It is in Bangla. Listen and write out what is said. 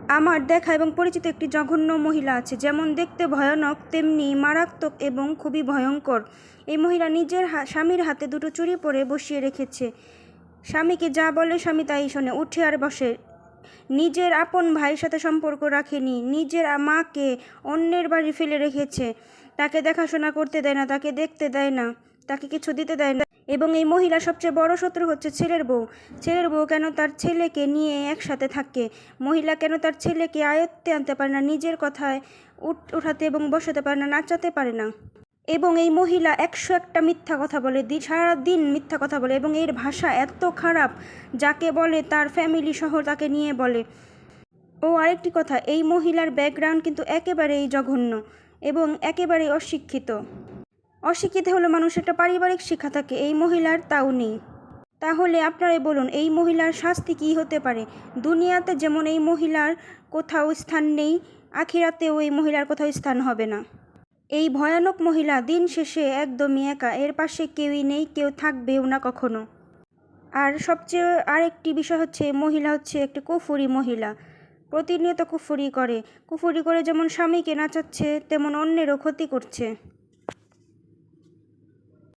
আমার দেখা এবং পরিচিত একটি জঘন্য মহিলা আছে, যেমন দেখতে ভয়ানক তেমনি মারাত্মক এবং খুবই ভয়ঙ্কর। এই মহিলা নিজের স্বামীর হাতে দুটো চুড়ি পরে বসিয়ে রেখেছে। স্বামীকে যা বলে স্বামী তাই শোনে, উঠে আর বসে। নিজের আপন ভাইয়ের সাথে সম্পর্ক রাখেনি, নিজের মাকে অন্যের বাড়ি ফেলে রেখেছে, তাকে দেখাশোনা করতে দেয় না, তাকে দেখতে দেয় না, তাকে কিছু দিতে দেয় না। এবং এই মহিলার সবচেয়ে বড় শত্রু হচ্ছে ছেলের বউ। ছেলের বউ কেন তার ছেলেকে নিয়ে একসাথে থাকে, মহিলা কেন তার ছেলেকে আয়ত্তে আনতে পারে না, নিজের কথায় উঠাতে এবং বসাতে পারে না, নাচাতে পারে না। এবং এই মহিলা 101টা মিথ্যা কথা বলে, সারাদিন মিথ্যা কথা বলে, এবং এর ভাষা এত খারাপ, যাকে বলে তার ফ্যামিলি সহ তাকে নিয়ে বলে। ও আরেকটি কথা, এই মহিলার ব্যাকগ্রাউন্ড কিন্তু একেবারেই জঘন্য এবং একেবারেই অশিক্ষিত। অশিক্ষিত হলে মানুষের একটা পারিবারিক শিক্ষা থাকে, এই মহিলার তাও নেই। তাহলে আপনারাই বলুন এই মহিলার শাস্তি কী হতে পারে? দুনিয়াতে যেমন এই মহিলার কোথাও স্থান নেই, আখিরাতেও এই মহিলার কোথাও স্থান হবে না। এই ভয়ানক মহিলা দিন শেষে একদমই একা, এর পাশে কেউই নেই, কেউ থাকবেও না কখনো। আর সবচেয়ে আরেকটি বিষয় হচ্ছে, মহিলা হচ্ছে একটি কুফরি মহিলা, প্রতিনিয়ত কুফরি করে যেমন স্বামীকে নাচাচ্ছে তেমন অন্যেরও ক্ষতি করছে।